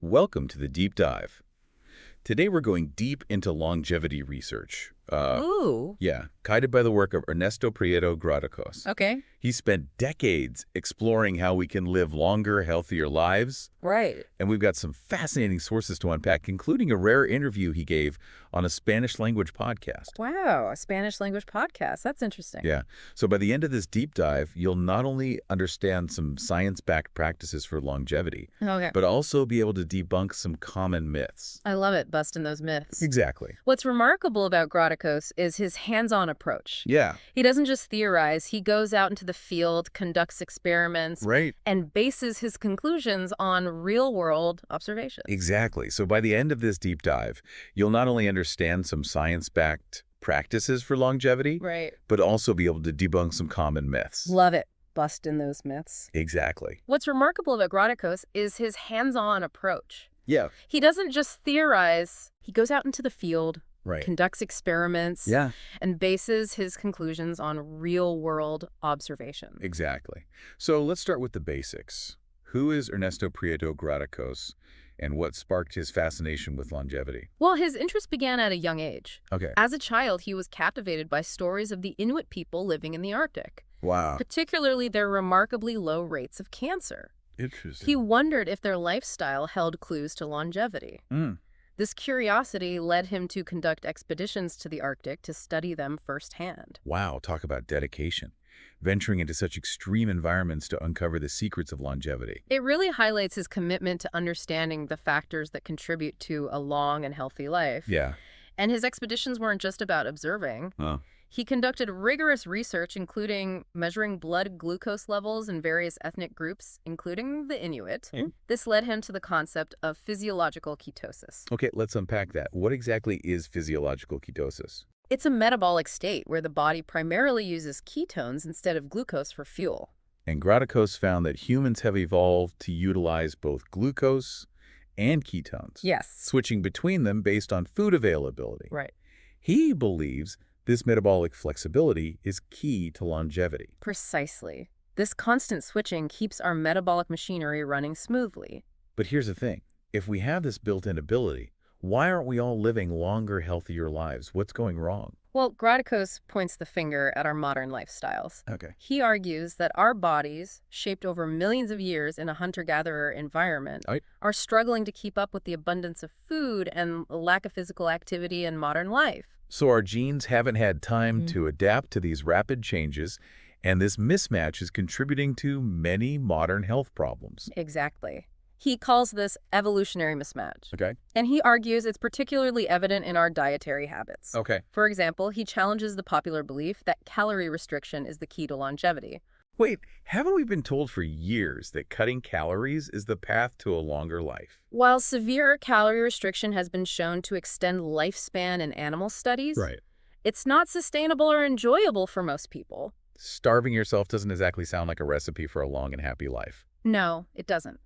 Welcome to the Deep Dive. Today we're going deep into longevity research. Ooh, Guided by the work of Ernesto Prieto Gradacos. okay. He spent decades exploring how we can live longer, healthier lives, Right. and we've got some fascinating sources to unpack, including a rare interview he gave on a Spanish-language podcast. Wow, a Spanish language podcast. That's interesting. Yeah, so by the end of this deep dive, you'll not only understand some science-backed practices for longevity, Okay. but also be able to debunk some common myths. I love it, busting those myths. Exactly. What's remarkable about Gradacos is his hands-on approach. Yeah. He doesn't just theorize, he goes out into the field, conducts experiments, Right. and bases his conclusions on real-world observations. Exactly. So by the end of this deep dive, you'll not only understand some science-backed practices for longevity, Right. but also be able to debunk some common myths. Love it, busting those myths. Exactly. What's remarkable about Gradacos is his hands-on approach. Yeah. He doesn't just theorize, he goes out into the field, Right. conducts experiments, Yeah. and bases his conclusions on real-world observations. Exactly. So let's start with the basics. Who is Ernesto Prieto Gradacos, and what sparked his fascination with longevity? Well, his interest began at a young age. Okay. As a child, he was captivated by stories of the Inuit people living in the Arctic, Wow. particularly their remarkably low rates of cancer. Interesting. He wondered if their lifestyle held clues to longevity. This curiosity led him to conduct expeditions to the Arctic to study them firsthand. Wow, talk about dedication. Venturing into such extreme environments to uncover the secrets of longevity. It really highlights his commitment to understanding the factors that contribute to a long and healthy life. Yeah. And his expeditions weren't just about observing. He conducted rigorous research, including measuring blood glucose levels in various ethnic groups, including the Inuit. This led him to the concept of physiological ketosis. Okay, let's unpack that. What exactly is physiological ketosis? It's a metabolic state where the body primarily uses ketones instead of glucose for fuel. And Gradacos found that humans have evolved to utilize both glucose and ketones, Yes. switching between them based on food availability. Right. He believes this metabolic flexibility is key to longevity. Precisely. This constant switching keeps our metabolic machinery running smoothly. But here's the thing. If we have this built-in ability, why aren't we all living longer, healthier lives? What's going wrong? Well, Gradacos points the finger at our modern lifestyles. Okay. He argues that our bodies, shaped over millions of years in a hunter-gatherer environment, Right. are struggling to keep up with the abundance of food and lack of physical activity in modern life. So our genes haven't had time to adapt to these rapid changes, and this mismatch is contributing to many modern health problems. Exactly. He calls this evolutionary mismatch. Okay. And he argues it's particularly evident in our dietary habits. Okay. For example, he challenges the popular belief that calorie restriction is the key to longevity. Wait, haven't we been told for years that cutting calories is the path to a longer life? While severe calorie restriction has been shown to extend lifespan in animal studies, it's not sustainable or enjoyable for most people. Starving yourself doesn't exactly sound like a recipe for a long and happy life. No, it doesn't.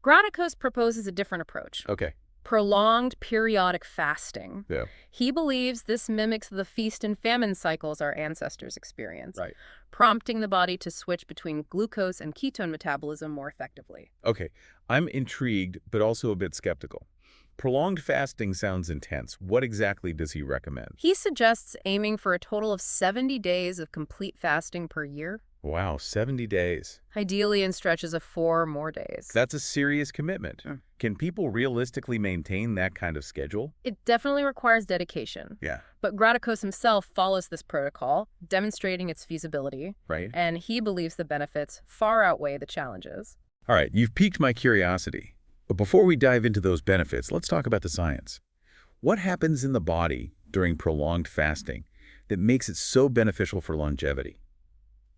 Gradacos proposes a different approach. Okay. Prolonged periodic fasting. Yeah. He believes this mimics the feast and famine cycles our ancestors experienced, Right. prompting the body to switch between glucose and ketone metabolism more effectively. Okay. I'm intrigued, but also a bit skeptical. Prolonged fasting sounds intense. What exactly does he recommend? He suggests aiming for a total of 70 days of complete fasting per year, Wow, 70 days. ideally in stretches of 4 or more days. That's a serious commitment. Mm. Can people realistically maintain that kind of schedule? It definitely requires dedication. Yeah. But Gradacos himself follows this protocol, demonstrating its feasibility, Right? and he believes the benefits far outweigh the challenges. All right, you've piqued my curiosity. But before we dive into those benefits, let's talk about the science. What happens in the body during prolonged fasting that makes it so beneficial for longevity?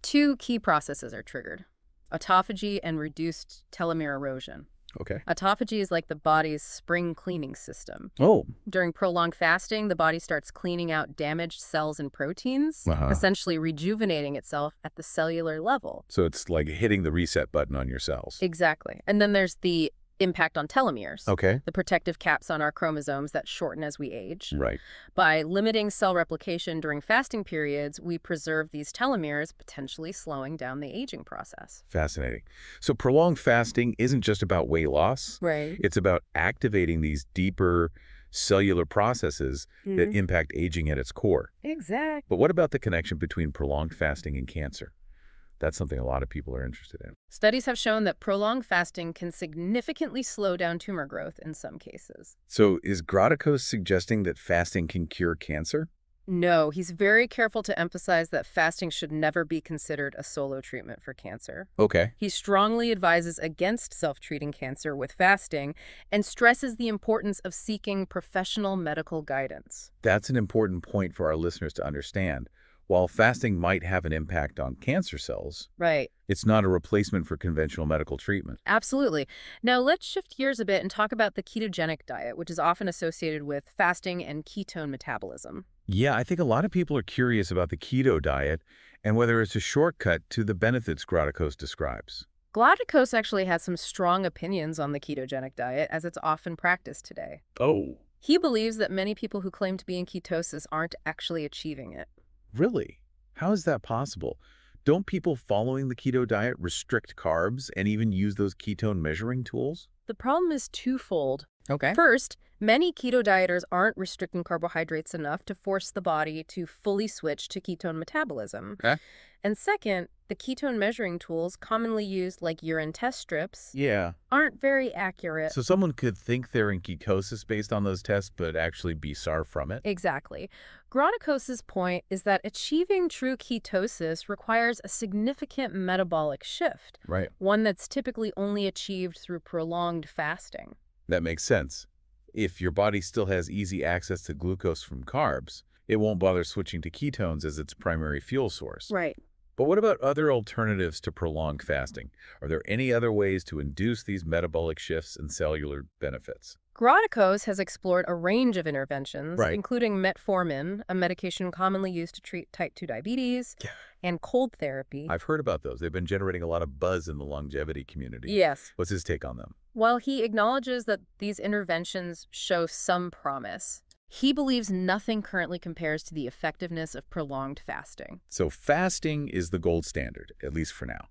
2 key processes are triggered: autophagy and reduced telomere erosion. Okay. Autophagy is like the body's spring cleaning system. Oh. During prolonged fasting, the body starts cleaning out damaged cells and proteins, Uh-huh. essentially rejuvenating itself at the cellular level. So it's like hitting the reset button on your cells. Exactly. And then there's the impact on telomeres, Okay. the protective caps on our chromosomes that shorten as we age. Right. By limiting cell replication during fasting periods, we preserve these telomeres, potentially slowing down the aging process. Fascinating. So prolonged fasting isn't just about weight loss. Right. It's about activating these deeper cellular processes that impact aging at its core. Exactly. But what about the connection between prolonged fasting and cancer? That's something a lot of people are interested in. Studies have shown that prolonged fasting can significantly slow down tumor growth in some cases. So is Grottakos suggesting that fasting can cure cancer? No, he's very careful to emphasize that fasting should never be considered a solo treatment for cancer. Okay. He strongly advises against self-treating cancer with fasting and stresses the importance of seeking professional medical guidance. That's an important point for our listeners to understand. While fasting might have an impact on cancer cells, Right. it's not a replacement for conventional medical treatment. Absolutely. Now let's shift gears a bit and talk about the ketogenic diet, which is often associated with fasting and ketone metabolism. Yeah, I think a lot of people are curious about the keto diet and whether it's a shortcut to the benefits Grottakos describes. Glotticos actually has some strong opinions on the ketogenic diet as it's often practiced today. Oh, He believes that many people who claim to be in ketosis aren't actually achieving it. really? How is that possible? Don't people following the keto diet restrict carbs and even use those ketone measuring tools? The problem is twofold. Okay. First, many keto dieters aren't restricting carbohydrates enough to force the body to fully switch to ketone metabolism. Okay. And second, the ketone measuring tools commonly used like urine test strips Yeah. aren't very accurate. So someone could think they're in ketosis based on those tests, but actually be far from it? Exactly. Grottakos's point is that achieving true ketosis requires a significant metabolic shift, Right. one that's typically only achieved through prolonged fasting. That makes sense. If your body still has easy access to glucose from carbs, it won't bother switching to ketones as its primary fuel source. Right. But what about other alternatives to prolonged fasting? Are there any other ways to induce these metabolic shifts and cellular benefits? Grottakos has explored a range of interventions, Right. including metformin, a medication commonly used to treat type 2 diabetes, Yeah. and cold therapy. I've heard about those. They've been generating a lot of buzz in the longevity community. Yes. What's his take on them? While he acknowledges that these interventions show some promise, he believes nothing currently compares to the effectiveness of prolonged fasting. So fasting is the gold standard, at least for now.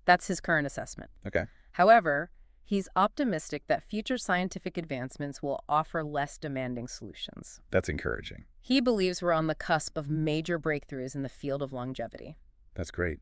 That's his current assessment. Okay. However, he's optimistic that future scientific advancements will offer less demanding solutions. That's encouraging. He believes we're on the cusp of major breakthroughs in the field of longevity. That's great.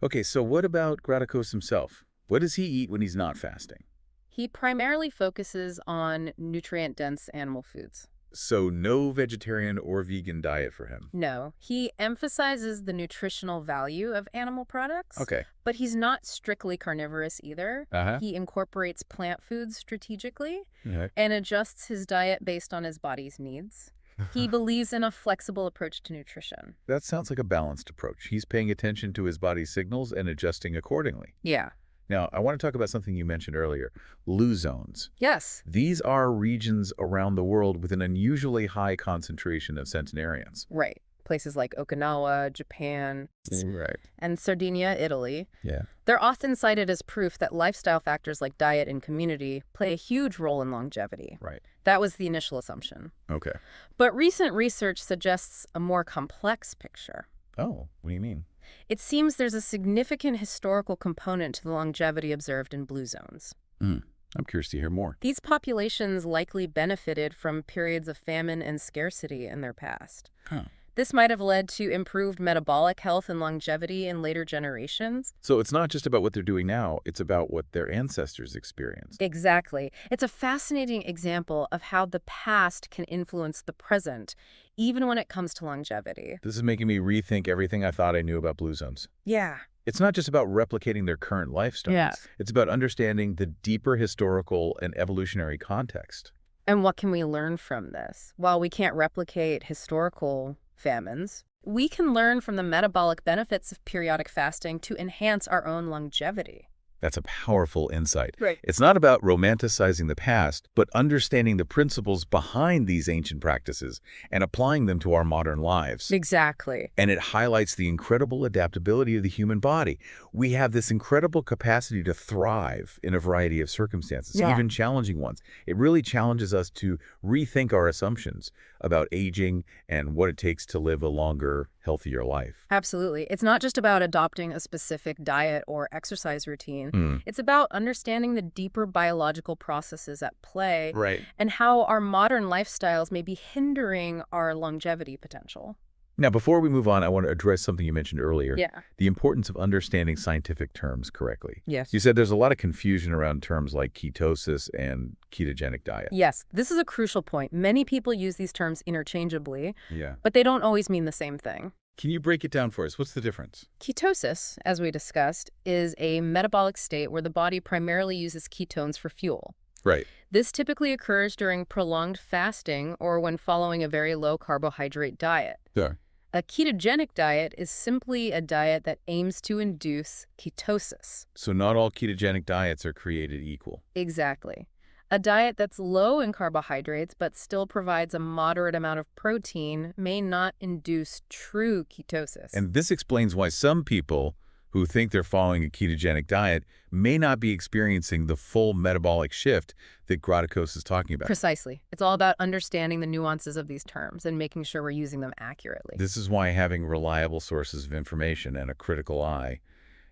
Okay, so what about Grottakos himself? What does he eat when he's not fasting? He primarily focuses on nutrient-dense animal foods. So no vegetarian or vegan diet for him. No, he emphasizes the nutritional value of animal products. Okay. But he's not strictly carnivorous either. Uh-huh. He incorporates plant foods strategically Okay. and adjusts his diet based on his body's needs. He believes in a flexible approach to nutrition. That sounds like a balanced approach. He's paying attention to his body's signals and adjusting accordingly. Yeah. Now, I want to talk about something you mentioned earlier, blue zones. Yes. These are regions around the world with an unusually high concentration of centenarians. Right. Places like Okinawa, Japan, Right. and Sardinia, Italy. Yeah. They're often cited as proof that lifestyle factors like diet and community play a huge role in longevity. Right. That was the initial assumption. Okay. But recent research suggests a more complex picture. Oh, what do you mean? It seems there's a significant historical component to the longevity observed in blue zones. I'm curious to hear more. These populations likely benefited from periods of famine and scarcity in their past. Huh. This might have led to improved metabolic health and longevity in later generations. So it's not just about what they're doing now, it's about what their ancestors experienced. Exactly. It's a fascinating example of how the past can influence the present, even when it comes to longevity. This is making me rethink everything I thought I knew about blue zones. Yeah. It's not just about replicating their current lifestyles. Yeah. It's about understanding the deeper historical and evolutionary context. And what can we learn from this? While we can't replicate historical famines, we can learn from the metabolic benefits of periodic fasting to enhance our own longevity. That's a powerful insight. Right. It's not about romanticizing the past, but understanding the principles behind these ancient practices and applying them to our modern lives. Exactly. And it highlights the incredible adaptability of the human body. We have this incredible capacity to thrive in a variety of circumstances, Yeah. even challenging ones. It really challenges us to rethink our assumptions about aging and what it takes to live a longer, healthier life. Absolutely. It's not just about adopting a specific diet or exercise routine. It's about understanding the deeper biological processes at play Right. and how our modern lifestyles may be hindering our longevity potential. Now, before we move on, I want to address something you mentioned earlier, Yeah. the importance of understanding scientific terms correctly. Yes. You said there's a lot of confusion around terms like ketosis and ketogenic diet. Yes, this is a crucial point. Many people use these terms interchangeably, Yeah. but they don't always mean the same thing. Can you break it down for us? What's the difference? Ketosis, as we discussed, is a metabolic state where the body primarily uses ketones for fuel. Right. This typically occurs during prolonged fasting or when following a very low carbohydrate diet. Sure. A ketogenic diet is simply a diet that aims to induce ketosis. So not all ketogenic diets are created equal. Exactly. A diet that's low in carbohydrates but still provides a moderate amount of protein may not induce true ketosis. And this explains why some people who think they're following a ketogenic diet may not be experiencing the full metabolic shift that Gradakos is talking about. Precisely. It's all about understanding the nuances of these terms and making sure we're using them accurately. This is why having reliable sources of information and a critical eye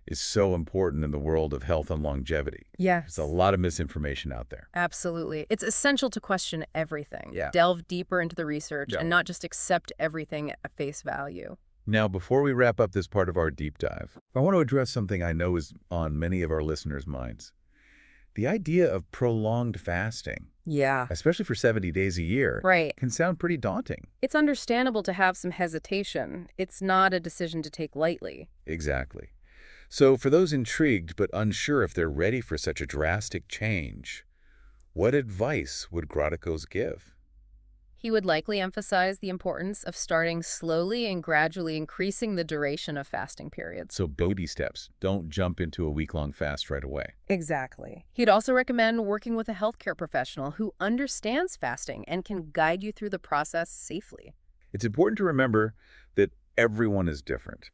is so important in the world of health and longevity. Yes. There's a lot of misinformation out there. Absolutely. It's essential to question everything. Yeah. Delve deeper into the research Yeah. and not just accept everything at face value. Now, before we wrap up this part of our deep dive, I want to address something I know is on many of our listeners' minds. The idea of prolonged fasting, Yeah. especially for 70 days a year, Right. can sound pretty daunting. It's understandable to have some hesitation. It's not a decision to take lightly. Exactly. So for those intrigued but unsure if they're ready for such a drastic change, what advice would Gradakos give? He would likely emphasize the importance of starting slowly and gradually increasing the duration of fasting periods. So baby steps. Don't jump into a week-long fast right away. Exactly. He'd also recommend working with a healthcare professional who understands fasting and can guide you through the process safely. It's important to remember that everyone is different,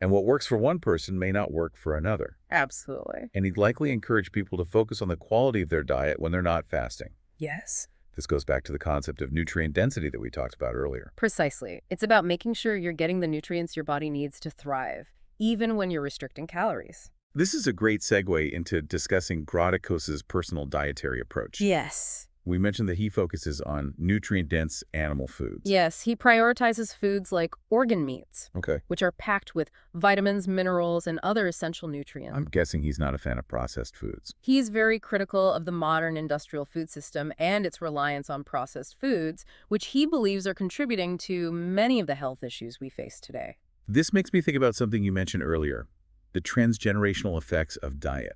and what works for one person may not work for another. Absolutely. And he'd likely encourage people to focus on the quality of their diet when they're not fasting. Yes. This goes back to the concept of nutrient density that we talked about earlier. Precisely. It's about making sure you're getting the nutrients your body needs to thrive, even when you're restricting calories. This is a great segue into discussing Gradakos' personal dietary approach. Yes. We mentioned that he focuses on nutrient-dense animal foods. Yes, he prioritizes foods like organ meats, Okay. which are packed with vitamins, minerals, and other essential nutrients. I'm guessing he's not a fan of processed foods. He's very critical of the modern industrial food system and its reliance on processed foods, which he believes are contributing to many of the health issues we face today. This makes me think about something you mentioned earlier, the transgenerational effects of diet.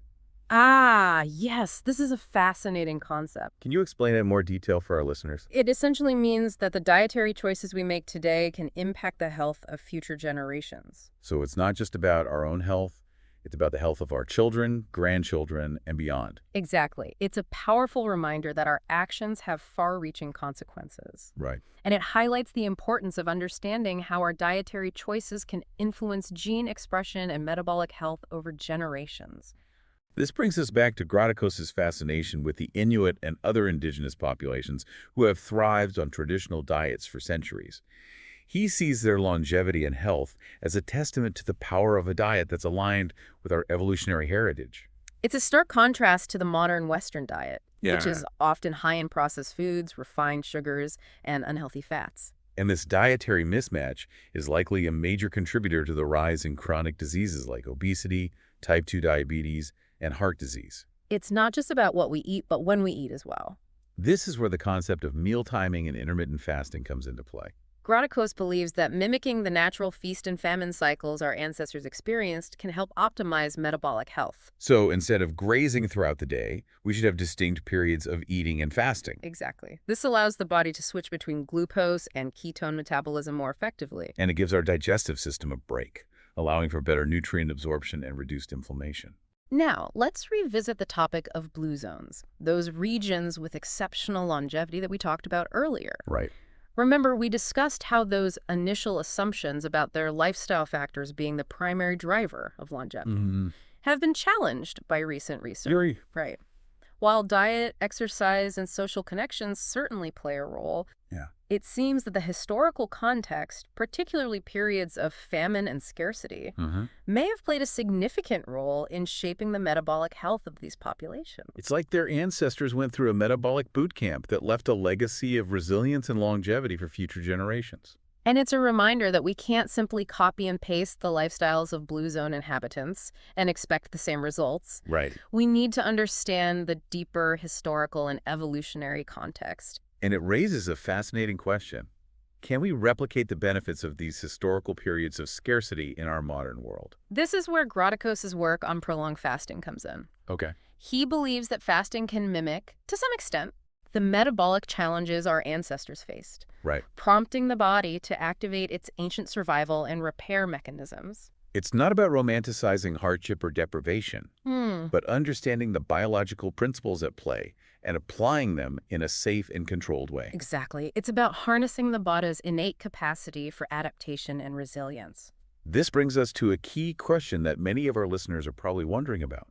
Ah, yes, this is a fascinating concept. Can you explain it in more detail for our listeners? It essentially means that the dietary choices we make today can impact the health of future generations. So it's not just about our own health, it's about the health of our children, grandchildren, and beyond. Exactly. It's a powerful reminder that our actions have far-reaching consequences. Right. And it highlights the importance of understanding how our dietary choices can influence gene expression and metabolic health over generations. This brings us back to Gradakos' fascination with the Inuit and other indigenous populations who have thrived on traditional diets for centuries. He sees their longevity and health as a testament to the power of a diet that's aligned with our evolutionary heritage. It's a stark contrast to the modern Western diet, which is often high in processed foods, refined sugars, and unhealthy fats. And this dietary mismatch is likely a major contributor to the rise in chronic diseases like obesity, type 2 diabetes, and heart disease. It's not just about what we eat, but when we eat as well. This is where the concept of meal timing and intermittent fasting comes into play. Gradakos believes that mimicking the natural feast and famine cycles our ancestors experienced can help optimize metabolic health. So instead of grazing throughout the day, we should have distinct periods of eating and fasting. Exactly. This allows the body to switch between glucose and ketone metabolism more effectively. And it gives our digestive system a break, allowing for better nutrient absorption and reduced inflammation. Now, let's revisit the topic of blue zones, those regions with exceptional longevity that we talked about earlier. Right. Remember, we discussed how those initial assumptions about their lifestyle factors being the primary driver of longevity have been challenged by recent research. Very. Right. While diet, exercise, and social connections certainly play a role, Yeah. it seems that the historical context, particularly periods of famine and scarcity, may have played a significant role in shaping the metabolic health of these populations. It's like their ancestors went through a metabolic boot camp that left a legacy of resilience and longevity for future generations. And it's a reminder that we can't simply copy and paste the lifestyles of blue zone inhabitants and expect the same results. Right. We need to understand the deeper historical and evolutionary context. And it raises a fascinating question. Can we replicate the benefits of these historical periods of scarcity in our modern world? This is where Grottakos's work on prolonged fasting comes in. Okay. He believes that fasting can mimic, to some extent, the metabolic challenges our ancestors faced, Right. prompting the body to activate its ancient survival and repair mechanisms. It's not about romanticizing hardship or deprivation, but understanding the biological principles at play and applying them in a safe and controlled way. Exactly. It's about harnessing the body's innate capacity for adaptation and resilience. This brings us to a key question that many of our listeners are probably wondering about.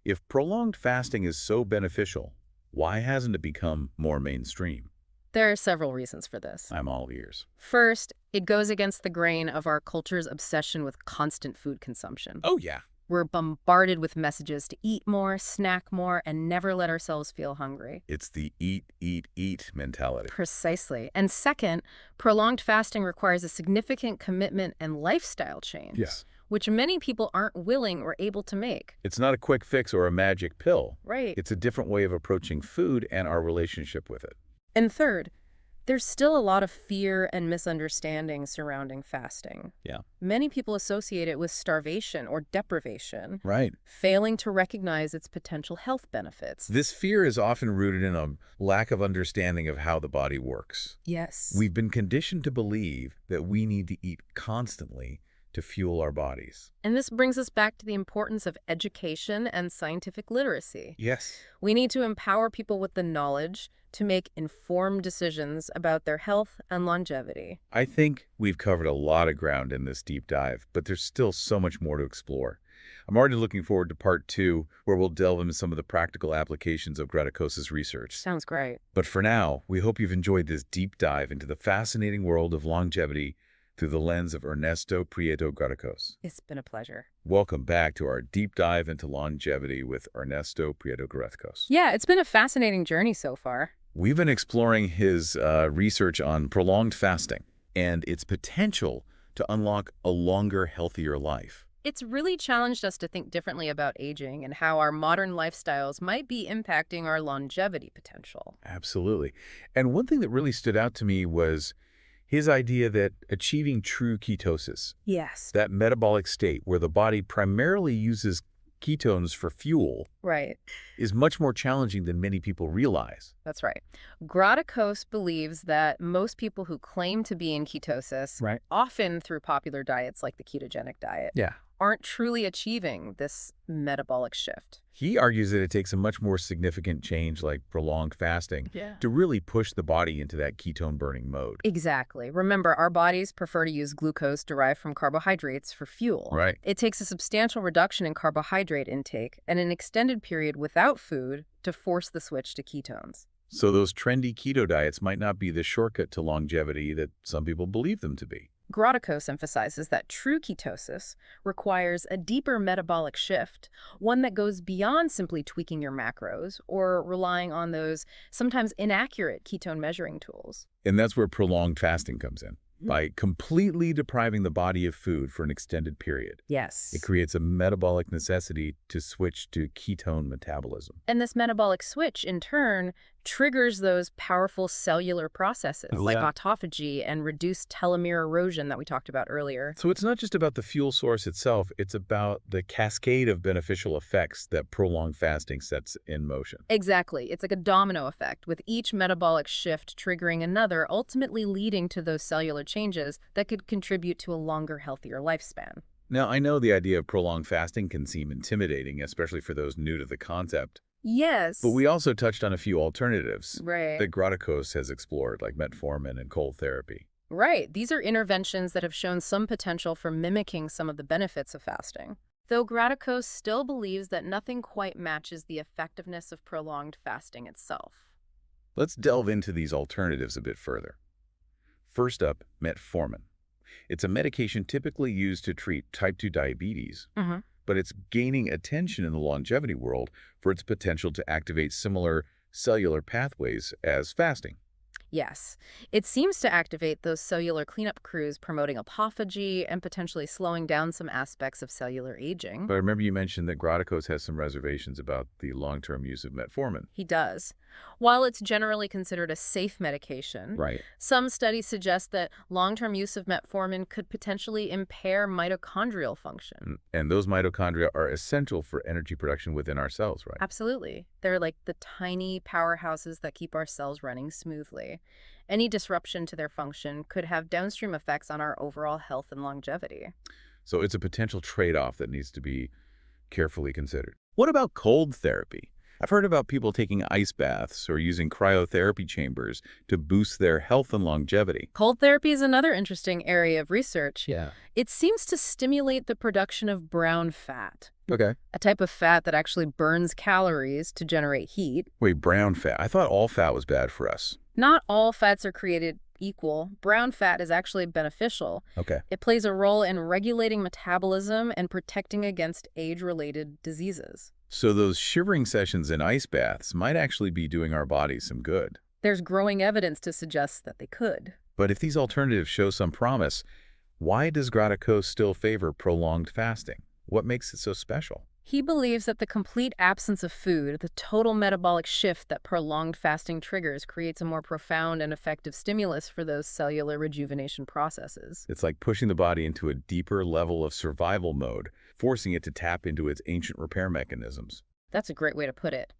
If prolonged fasting is so beneficial, why hasn't it become more mainstream? There are several reasons for this. I'm all ears. First, it goes against the grain of our culture's obsession with constant food consumption. Oh, yeah. We're bombarded with messages to eat more, snack more, and never let ourselves feel hungry. It's the eat, eat, eat mentality. Precisely. And second, prolonged fasting requires a significant commitment and lifestyle change, Yes. which many people aren't willing or able to make. It's not a quick fix or a magic pill. Right. It's a different way of approaching food and our relationship with it. And third, there's still a lot of fear and misunderstanding surrounding fasting. Yeah. Many people associate it with starvation or deprivation, Right. failing to recognize its potential health benefits. This fear is often rooted in a lack of understanding of how the body works. Yes. We've been conditioned to believe that we need to eat constantly to fuel our bodies. And this brings us back to the importance of education and scientific literacy. Yes. We need to empower people with the knowledge to make informed decisions about their health and longevity. I think we've covered a lot of ground in this deep dive, but there's still so much more to explore. I'm already looking forward to part 2, where we'll delve into some of the practical applications of Grottakos's research. Sounds great. But for now, we hope you've enjoyed this deep dive into the fascinating world of longevity through the lens of Ernesto Prieto Grottakos. It's been a pleasure. Welcome back to our deep dive into longevity with Ernesto Prieto Grottakos. Yeah, it's been a fascinating journey so far. We've been exploring his research on prolonged fasting and its potential to unlock a longer, healthier life. It's really challenged us to think differently about aging and how our modern lifestyles might be impacting our longevity potential. Absolutely. And one thing that really stood out to me was his idea that achieving true ketosis, Yes. that metabolic state where the body primarily uses ketones for fuel, Right. is much more challenging than many people realize. That's right. Grottakos believes that most people who claim to be in ketosis, Right. often through popular diets like the ketogenic diet, Yeah. aren't truly achieving this metabolic shift. He argues that it takes a much more significant change like prolonged fasting to really push the body into that ketone-burning mode. Exactly. Remember, our bodies prefer to use glucose derived from carbohydrates for fuel. Right. It takes a substantial reduction in carbohydrate intake and an extended period without food to force the switch to ketones. So those trendy keto diets might not be the shortcut to longevity that some people believe them to be. Grottakos emphasizes that true ketosis requires a deeper metabolic shift, one that goes beyond simply tweaking your macros or relying on those sometimes inaccurate ketone measuring tools. And that's where prolonged fasting comes in. By completely depriving the body of food for an extended period, Yes. it creates a metabolic necessity to switch to ketone metabolism. And this metabolic switch, in turn, triggers those powerful cellular processes like autophagy and reduced telomere erosion that we talked about earlier. So it's not just about the fuel source itself, it's about the cascade of beneficial effects that prolonged fasting sets in motion. Exactly. It's like a domino effect, with each metabolic shift triggering another, ultimately leading to those cellular changes that could contribute to a longer, healthier lifespan. Now, I know the idea of prolonged fasting can seem intimidating, especially for those new to the concept, but Yes. we also touched on a few alternatives Right. that Graticos has explored, like metformin and cold therapy. Right. These are interventions that have shown some potential for mimicking some of the benefits of fasting. Though Graticos still believes that nothing quite matches the effectiveness of prolonged fasting itself. Let's delve into these alternatives a bit further. First up, metformin. It's a medication typically used to treat type 2 diabetes, Hmm. but it's gaining attention in the longevity world for its potential to activate similar cellular pathways as fasting. Yes, it seems to activate those cellular cleanup crews, promoting autophagy and potentially slowing down some aspects of cellular aging. But I remember you mentioned that Graticos has some reservations about the long-term use of metformin. He does. While it's generally considered a safe medication, Right. some studies suggest that long-term use of metformin could potentially impair mitochondrial function. And those mitochondria are essential for energy production within our cells, right? Absolutely. They're like the tiny powerhouses that keep our cells running smoothly. Any disruption to their function could have downstream effects on our overall health and longevity. So it's a potential trade-off that needs to be carefully considered. What about cold therapy? I've heard about people taking ice baths or using cryotherapy chambers to boost their health and longevity. Cold therapy is another interesting area of research. Yeah. It seems to stimulate the production of brown fat, Okay. a type of fat that actually burns calories to generate heat. Wait, brown fat. I thought all fat was bad for us. Not all fats are created equal. Brown fat is actually beneficial. Okay. It plays a role in regulating metabolism and protecting against age-related diseases. So those shivering sessions in ice baths might actually be doing our bodies some good. There's growing evidence to suggest that they could. But if these alternatives show some promise, why does Graticos still favor prolonged fasting? What makes it so special? He believes that the complete absence of food, the total metabolic shift that prolonged fasting triggers, creates a more profound and effective stimulus for those cellular rejuvenation processes. It's like pushing the body into a deeper level of survival mode, forcing it to tap into its ancient repair mechanisms. That's a great way to put it.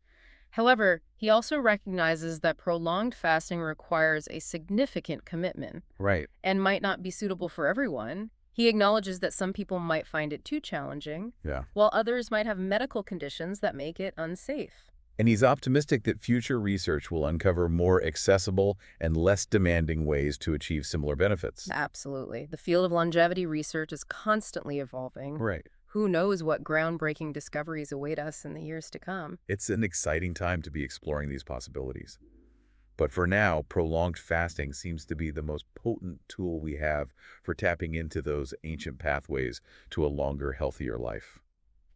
However, he also recognizes that prolonged fasting requires a significant commitment Right. and might not be suitable for everyone. He acknowledges that some people might find it too challenging, Yeah. while others might have medical conditions that make it unsafe. And he's optimistic that future research will uncover more accessible and less demanding ways to achieve similar benefits. Absolutely. The field of longevity research is constantly evolving. Right. Who knows what groundbreaking discoveries await us in the years to come? It's an exciting time to be exploring these possibilities. But for now, prolonged fasting seems to be the most potent tool we have for tapping into those ancient pathways to a longer, healthier life.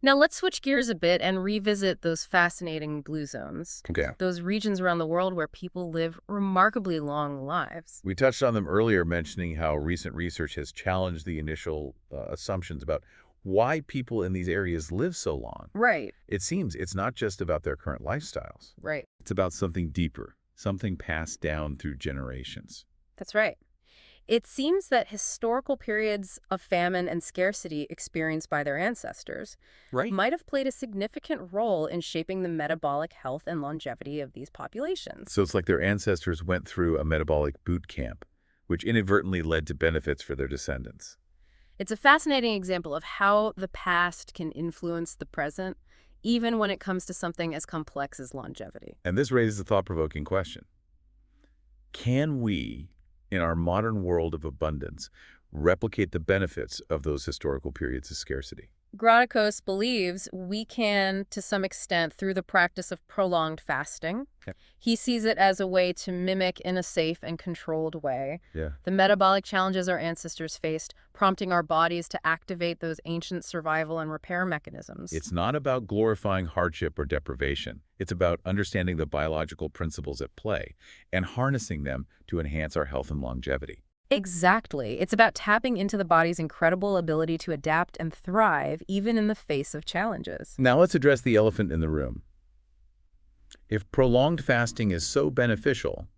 Now let's switch gears a bit and revisit those fascinating blue zones. Okay. Those regions around the world where people live remarkably long lives. We touched on them earlier, mentioning how recent research has challenged the initial assumptions about why people in these areas live so long. Right, It seems it's not just about their current lifestyles. right. It's about something deeper, something passed down through generations. That's right. It seems that historical periods of famine and scarcity experienced by their ancestors Right. might have played a significant role in shaping the metabolic health and longevity of these populations. So it's like their ancestors went through a metabolic boot camp, which inadvertently led to benefits for their descendants. It's a fascinating example of how the past can influence the present, even when it comes to something as complex as longevity. And this raises a thought-provoking question. Can we, in our modern world of abundance, replicate the benefits of those historical periods of scarcity? Graticos believes we can, to some extent, through the practice of prolonged fasting. Okay. He sees it as a way to mimic in a safe and controlled way Yeah. the metabolic challenges our ancestors faced, prompting our bodies to activate those ancient survival and repair mechanisms. It's not about glorifying hardship or deprivation. It's about understanding the biological principles at play and harnessing them to enhance our health and longevity. Exactly. It's about tapping into the body's incredible ability to adapt and thrive even in the face of challenges. Now let's address the elephant in the room. If prolonged fasting is so beneficial,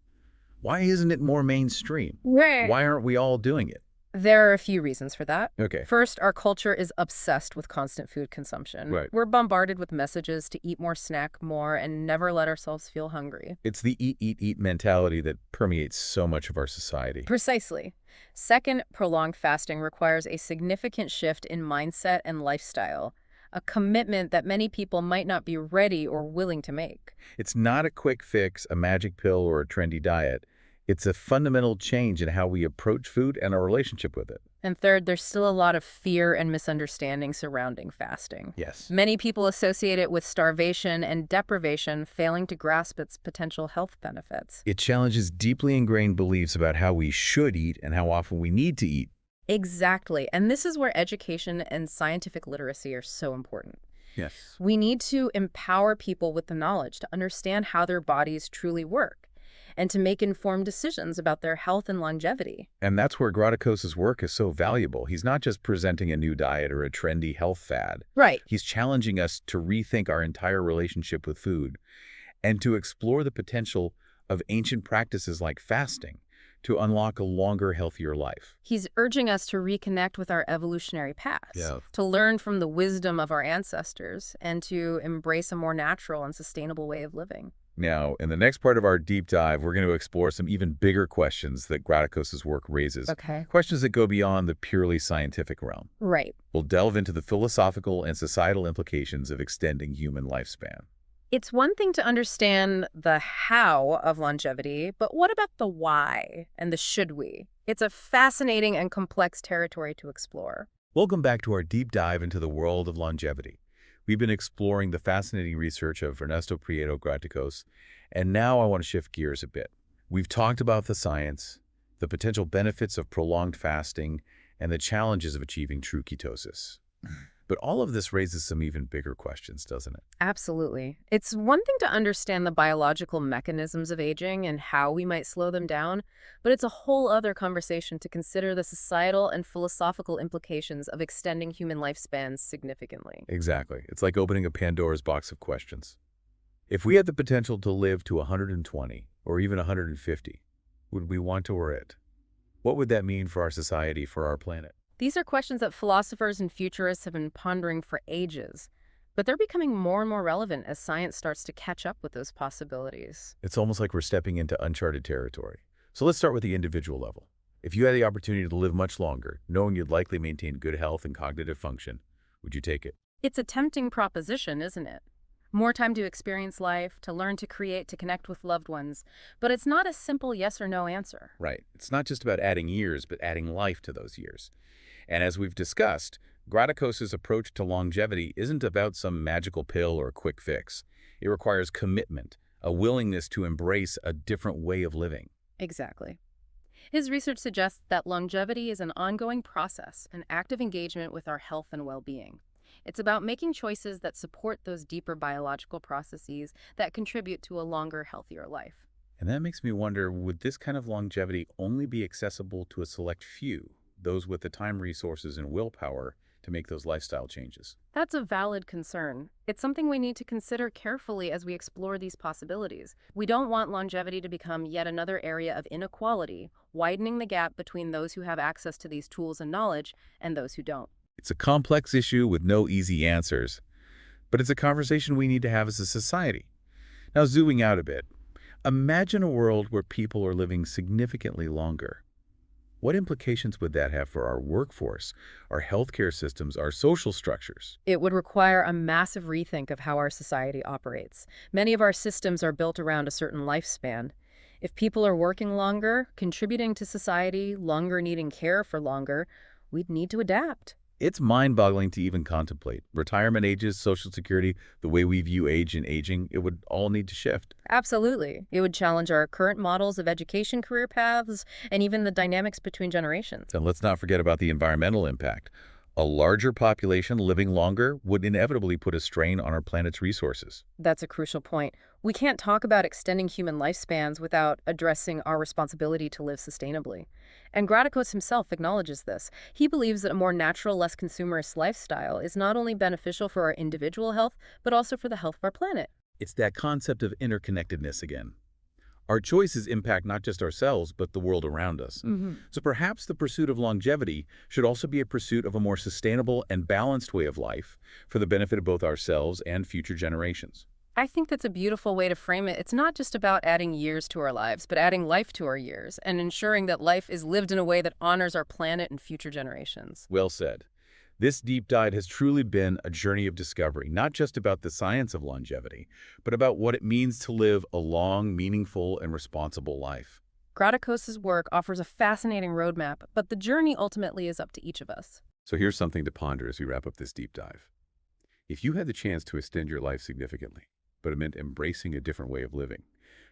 why isn't it more mainstream? Right. Why aren't we all doing it? There are a few reasons for that. Okay. First, our culture is obsessed with constant food consumption. Right. We're bombarded with messages to eat more, snack more, and never let ourselves feel hungry. It's the eat, eat, eat mentality that permeates so much of our society. Precisely. Second, prolonged fasting requires a significant shift in mindset and lifestyle, a commitment that many people might not be ready or willing to make. It's not a quick fix, a magic pill, or a trendy diet. It's a fundamental change in how we approach food and our relationship with it. And third, there's still a lot of fear and misunderstanding surrounding fasting. Yes. Many people associate it with starvation and deprivation, failing to grasp its potential health benefits. It challenges deeply ingrained beliefs about how we should eat and how often we need to eat. Exactly. And this is where education and scientific literacy are so important. Yes. We need to empower people with the knowledge to understand how their bodies truly work and to make informed decisions about their health and longevity. And that's where Grottakos' work is so valuable. He's not just presenting a new diet or a trendy health fad. Right. He's challenging us to rethink our entire relationship with food and to explore the potential of ancient practices like fasting to unlock a longer, healthier life. He's urging us to reconnect with our evolutionary past, Yeah. to learn from the wisdom of our ancestors, and to embrace a more natural and sustainable way of living. Now, in the next part of our deep dive, we're going to explore some even bigger questions that Grottakos' work raises. Okay. Questions that go beyond the purely scientific realm. Right. We'll delve into the philosophical and societal implications of extending human lifespan. It's one thing to understand the how of longevity, but what about the why and the should we? It's a fascinating and complex territory to explore. Welcome back to our deep dive into the world of longevity. We've been exploring the fascinating research of Ernesto Prieto Grottakos, and now I want to shift gears a bit. We've talked about the science, the potential benefits of prolonged fasting, and the challenges of achieving true ketosis. But all of this raises some even bigger questions, doesn't it? Absolutely. It's one thing to understand the biological mechanisms of aging and how we might slow them down, but it's a whole other conversation to consider the societal and philosophical implications of extending human lifespans significantly. Exactly. It's like opening a Pandora's box of questions. If we had the potential to live to 120 or even 150, would we want to or it? What would that mean for our society, for our planet? These are questions that philosophers and futurists have been pondering for ages, but they're becoming more and more relevant as science starts to catch up with those possibilities. It's almost like we're stepping into uncharted territory. So let's start with the individual level. If you had the opportunity to live much longer, knowing you'd likely maintain good health and cognitive function, would you take it? It's a tempting proposition, isn't it? More time to experience life, to learn to create, to connect with loved ones. But it's not a simple yes or no answer. Right. It's not just about adding years, but adding life to those years. And as we've discussed, Grottakos' approach to longevity isn't about some magical pill or quick fix. It requires commitment, a willingness to embrace a different way of living. Exactly. His research suggests that longevity is an ongoing process, an active engagement with our health and well-being. It's about making choices that support those deeper biological processes that contribute to a longer, healthier life. And that makes me wonder, would this kind of longevity only be accessible to a select few, those with the time, resources, and willpower to make those lifestyle changes? That's a valid concern. It's something we need to consider carefully as we explore these possibilities. We don't want longevity to become yet another area of inequality, widening the gap between those who have access to these tools and knowledge and those who don't. It's a complex issue with no easy answers, but it's a conversation we need to have as a society. Now, zooming out a bit, imagine a world where people are living significantly longer. What implications would that have for our workforce, our healthcare systems, our social structures? It would require a massive rethink of how our society operates. Many of our systems are built around a certain lifespan. If people are working longer, contributing to society, longer needing care for longer, we'd need to adapt. It's mind-boggling to even contemplate. Retirement ages, Social Security, the way we view age and aging, it would all need to shift. Absolutely. It would challenge our current models of education career paths and even the dynamics between generations. And let's not forget about the environmental impact. A larger population living longer would inevitably put a strain on our planet's resources. That's a crucial point. We can't talk about extending human lifespans without addressing our responsibility to live sustainably. And Grottakos himself acknowledges this. He believes that a more natural, less consumerist lifestyle is not only beneficial for our individual health, but also for the health of our planet. It's that concept of interconnectedness again. Our choices impact not just ourselves, but the world around us. So perhaps the pursuit of longevity should also be a pursuit of a more sustainable and balanced way of life for the benefit of both ourselves and future generations. I think that's a beautiful way to frame it. It's not just about adding years to our lives, but adding life to our years and ensuring that life is lived in a way that honors our planet and future generations. Well said. This deep dive has truly been a journey of discovery, not just about the science of longevity, but about what it means to live a long, meaningful, and responsible life. Gradakos's work offers a fascinating roadmap, but the journey ultimately is up to each of us. So here's something to ponder as we wrap up this deep dive. If you had the chance to extend your life significantly, but it meant embracing a different way of living,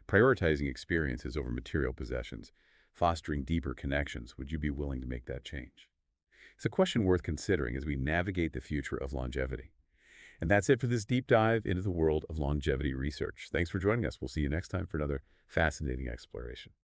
prioritizing experiences over material possessions, fostering deeper connections, would you be willing to make that change? It's a question worth considering as we navigate the future of longevity. And that's it for this deep dive into the world of longevity research. Thanks for joining us. We'll see you next time for another fascinating exploration.